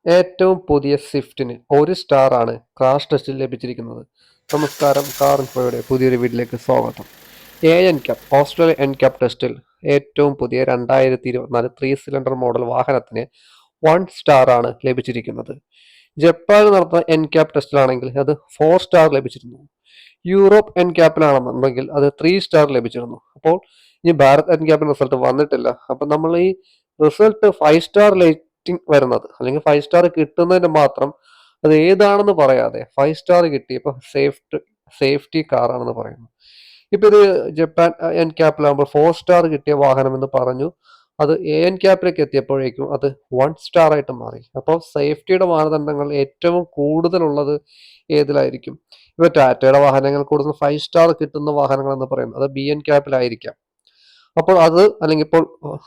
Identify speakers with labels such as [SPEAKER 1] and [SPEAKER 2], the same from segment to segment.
[SPEAKER 1] ഏറ്റവും പുതിയ സ്വിഫ്റ്റിന് 1 സ്റ്റാർ ആണ് ക്രാഷ് ടെസ്റ്റിൽ ലഭിച്ചിരിക്കുന്നത്. നമസ്കാരം, കാർ ഇൻഫോയുടെ പുതിയൊരു വീട്ടിലേക്ക് സ്വാഗതം. എൻക്യാപ് ഓസ്ട്രേലിയ എൻക്യാപ് ടെസ്റ്റിൽ ഏറ്റവും പുതിയ 2024 സിലിണ്ടർ മോഡൽ വാഹനത്തിന് 1 സ്റ്റാർ ആണ് ലഭിച്ചിരിക്കുന്നത്. ജപ്പാനിൽ നടന്ന എൻക്യാപ് ടെസ്റ്റിലാണെങ്കിൽ അത് 4 സ്റ്റാർ ലഭിച്ചിരുന്നു. യൂറോപ്പ് എൻക്യാപ്പിലാണെന്നുണ്ടെങ്കിൽ അത് 3 സ്റ്റാർ ലഭിച്ചിരുന്നു. അപ്പോൾ ഈ ഭാരത് എൻക്യാപ്പിന്റെ റിസൾട്ട് വന്നിട്ടില്ല. അപ്പം നമ്മൾ ഈ റിസൾട്ട് 5 സ്റ്റാർ വരുന്നത് അല്ലെങ്കിൽ 5 സ്റ്റാർ കിട്ടുന്നതിന് മാത്രം അത് ഏതാണെന്ന് പറയാതെ 5 സ്റ്റാർ കിട്ടി ഇപ്പൊ സേഫ്റ്റി കാർ ആണെന്ന് പറയുന്നു. ഇപ്പൊ ഇത് ജപ്പാൻ എൻ ക്യാപ്പിലാകുമ്പോൾ 4 സ്റ്റാർ കിട്ടിയ വാഹനം എന്ന് പറഞ്ഞു. അത് എൻ ക്യാപ്പിലേക്ക് എത്തിയപ്പോഴേക്കും അത് 1 സ്റ്റാർ ആയിട്ട് മാറി. അപ്പോൾ സേഫ്റ്റിയുടെ മാനദണ്ഡങ്ങൾ ഏറ്റവും കൂടുതലുള്ളത് ഏതിലായിരിക്കും? ഇപ്പൊ ടാറ്റയുടെ വാഹനങ്ങൾ കൂടുതൽ 5 സ്റ്റാർ കിട്ടുന്ന വാഹനങ്ങൾ എന്ന് പറയുന്നത് അത് ബി എൻ ക്യാപ്പിലായിരിക്കാം. അപ്പോൾ അത് അല്ലെങ്കിൽ ഇപ്പോൾ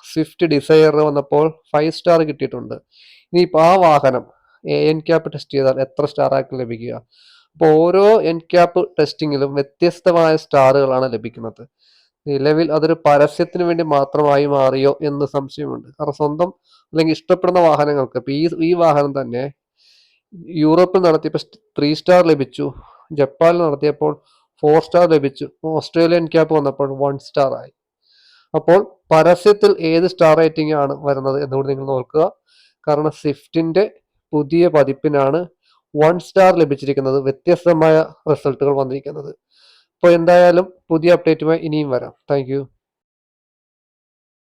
[SPEAKER 1] സ്വിഫ്റ്റ് ഡിസയർ വന്നപ്പോൾ 5 സ്റ്റാർ കിട്ടിയിട്ടുണ്ട്. ഇനിയിപ്പോൾ ആ വാഹനം എൻ ക്യാപ്പ് ടെസ്റ്റ് ചെയ്താൽ എത്ര സ്റ്റാർ ആയിരിക്കും ലഭിക്കുക? അപ്പോൾ ഓരോ എൻ ക്യാപ്പ് ടെസ്റ്റിങ്ങിലും വ്യത്യസ്തമായ സ്റ്റാറുകളാണ് ലഭിക്കുന്നത്. നിലവിൽ അതൊരു പരസ്യത്തിന് വേണ്ടി മാത്രമായി മാറിയോ എന്ന് സംശയമുണ്ട്. കാരണം സ്വന്തം അല്ലെങ്കിൽ ഇഷ്ടപ്പെടുന്ന വാഹനങ്ങൾക്ക് ഇപ്പൊ ഈ വാഹനം തന്നെ യൂറോപ്പിൽ നടത്തിയപ്പോൾ 3 സ്റ്റാർ ലഭിച്ചു, ജപ്പാനിൽ നടത്തിയപ്പോൾ 4 സ്റ്റാർ ലഭിച്ചു, ഓസ്ട്രേലിയൻ ക്യാപ്പ് വന്നപ്പോൾ 1 സ്റ്റാർ ആയി. അപ്പോൾ പരസ്യത്തിൽ ഏത് സ്റ്റാർ റേറ്റിംഗ് ആണ് വരുന്നത് എന്നുകൂടി നിങ്ങൾ നോക്കുക. കാരണം സ്വിഫ്റ്റിന്റെ പുതിയ പതിപ്പിനാണ് 1 സ്റ്റാർ ലഭിച്ചിരിക്കുന്നത്, വ്യത്യസ്തമായ റിസൾട്ടുകൾ വന്നിരിക്കുന്നത്. അപ്പോൾ എന്തായാലും പുതിയ അപ്ഡേറ്റുമായി ഇനിയും വരാം. താങ്ക്